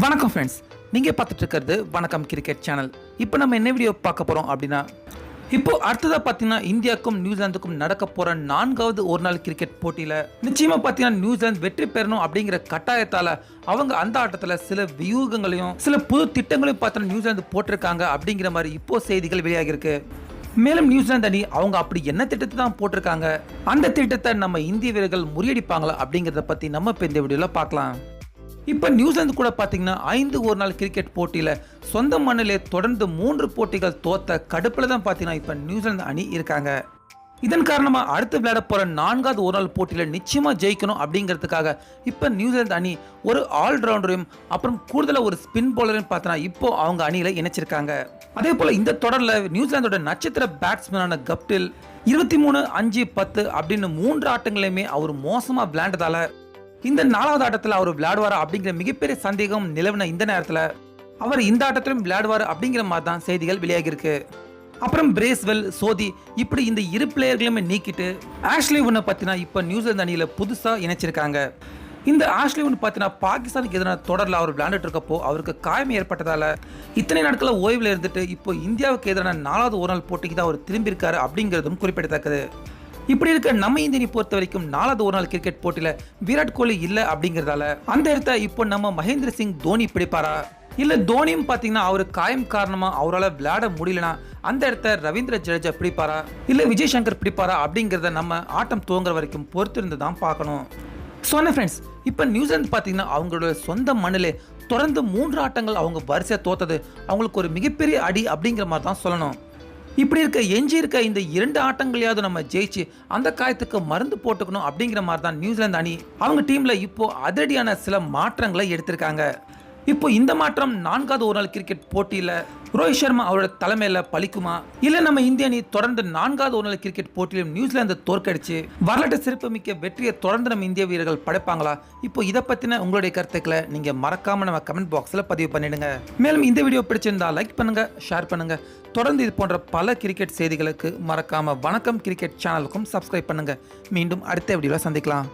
வணக்கம் ஃப்ரெண்ட்ஸ், நீங்கள் பார்த்துட்டு இருக்கிறது வணக்கம் கிரிக்கெட் சேனல். இப்போ நம்ம என்ன வீடியோ பார்க்க போகிறோம் அப்படின்னா, இப்போ அடுத்ததாக பார்த்தீங்கன்னா இந்தியாவுக்கும் நியூசிலாந்துக்கும் நடக்க போகிற 4வது ஒரு நாள் கிரிக்கெட் போட்டியில் நிச்சயமாக பார்த்தீங்கன்னா நியூசிலாந்து வெற்றி பெறணும் அப்படிங்கிற கட்டாயத்தால் அவங்க அந்த ஆட்டத்தில் சில வியூகங்களையும் சில புது திட்டங்களையும் பார்த்தா நியூசிலாந்து போட்டிருக்காங்க அப்படிங்கிற மாதிரி இப்போ செய்திகள் வெளியாகிருக்கு. மேலும் நியூசிலாந்து அணி அவங்க அப்படி என்ன திட்டத்தை தான் போட்டிருக்காங்க, அந்த திட்டத்தை நம்ம இந்திய வீரர்கள் முறியடிப்பாங்களா அப்படிங்கிறத பற்றி நம்ம இப்போ இந்த வீடியோவில் பார்க்கலாம். இப்போ நியூசிலாந்து கூட பார்த்தீங்கன்னா 5 ஒரு நாள் கிரிக்கெட் போட்டியில் சொந்த மண்ணிலே தொடர்ந்து 3 போட்டிகள் தோத்த கடுப்பில் தான் பார்த்தீங்கன்னா இப்போ நியூசிலாந்து அணி இருக்காங்க. இதன் காரணமாக அடுத்து விளையாட போகிற 4வது ஒரு நாள் போட்டியில் நிச்சயமாக ஜெயிக்கணும் அப்படிங்கிறதுக்காக இப்போ நியூசிலாந்து அணி ஒரு ஆல்ரவுண்டரையும் அப்புறம் கூடுதலாக ஒரு ஸ்பின் பவுலரையும் பார்த்தீங்கன்னா இப்போ அவங்க அணியில் இணைச்சிருக்காங்க. அதே போல் இந்த தொடரில் நியூசிலாந்தோட நட்சத்திர பேட்ஸ்மேனான கப்டில் 23, 5, 10 அப்படின்னு 3 ஆட்டங்களையுமே அவர் மோசமாக விளையாண்டதால இந்த 4வது ஆட்டத்தில் அவர் விளையாடுவாரா அப்படிங்கிற மிகப்பெரிய சந்தேகம் நிலவின இந்த நேரத்தில் அவர் இந்த ஆட்டத்திலும் விளையாடுவார் அப்படிங்கிற மாதிரி தான் செய்திகள் வெளியாகிருக்கு. அப்புறம் பிரேஸ்வெல், சோதி இப்படி இந்த இரு பிளேயர்களையுமே நீக்கிட்டு ஆஷ்லி ஒன்னை பார்த்தீங்கன்னா இப்போ நியூசிலாந்து அணியில் புதுசாக இணைச்சிருக்காங்க. இந்த ஆஷ்லி ஒன் பார்த்தீங்கன்னா பாகிஸ்தானுக்கு எதிரான தொடரில் அவர் விளையாண்டுட்டு இருக்கப்போ அவருக்கு காயம் ஏற்பட்டதால இத்தனை நாட்களில் ஓய்வில் இருந்துட்டு இப்போ இந்தியாவுக்கு எதிரான 4வது ஒரு நாள் போட்டிக்கு தான் அவர் திரும்பியிருக்காரு அப்படிங்கிறதும் குறிப்பிடத்தக்கது. இப்படி இருக்க நம்ம இந்தியனை பொறுத்த வரைக்கும் 4வது ஒரு நாள் கிரிக்கெட் போட்டியில விராட் கோலி இல்ல அப்படிங்கறதால அந்த இடத்த இப்போ நம்ம மகேந்திர சிங் தோனி பிடிப்பாரா, இல்ல தோனியும் பாத்தீங்கன்னா அவரு காயம் காரணமா அவரால் விளையாட முடியலனா அந்த இடத்த ரவீந்திர ஜடேஜா பிடிப்பாரா இல்ல விஜய் சங்கர் பிடிப்பாரா அப்படிங்கறத நம்ம ஆட்டம் துவங்குற வரைக்கும் பொறுத்திருந்து தான் பார்க்கணும். சொன்ன ஃப்ரெண்ட்ஸ், இப்போ நியூசிலாந்து பார்த்தீங்கன்னா அவங்களோட சொந்த மண்ணிலே தொடர்ந்து 3 ஆட்டங்கள் அவங்க வரிசையா தோத்தது அவங்களுக்கு ஒரு மிகப்பெரிய அடி அப்படிங்கிற மாதிரி தான் சொல்லணும். இப்படி இருக்க எஞ்சி இருக்க இந்த 2 ஆட்டங்களையாவது நம்ம ஜெயிச்சு அந்த காயத்துக்கு மருந்து போட்டுக்கணும் அப்படிங்கிற மாதிரி தான் நியூசிலாந்து அணி அவங்க டீம்ல இப்போ அதிரடியான சில மாற்றங்களை எடுத்திருக்காங்க. இப்போ இந்த மாற்றம் 4வது ஒரு நாள் கிரிக்கெட் போட்டியில ரோஹித் சர்மா அவரோட தலைமையில பலிக்குமா, இல்ல நம்ம இந்திய அணி தொடர்ந்து 4வது ஒரு நாள் கிரிக்கெட் போட்டியிலும் நியூசிலாந்து தோற்கடிச்சு வரலாற்று சிறப்புமிக்க வெற்றியை தொடர்ந்து நம்ம இந்திய வீரர்கள் படைப்பாங்களா? இப்போ இதை பத்தின உங்களுடைய கருத்துக்களை நீங்க மறக்காம நம்ம கமெண்ட் பாக்ஸ்ல பதிவு பண்ணிடுங்க. மேலும் இந்த வீடியோ பிடிச்சிருந்தா லைக் பண்ணுங்க, ஷேர் பண்ணுங்க. தொடர்ந்து இது போன்ற பல கிரிக்கெட் செய்திகளுக்கு மறக்காம வணக்கம் கிரிக்கெட் சேனலுக்கும் சப்ஸ்கிரைப் பண்ணுங்க. மீண்டும் அடுத்த வீடியோல சந்திக்கலாம்.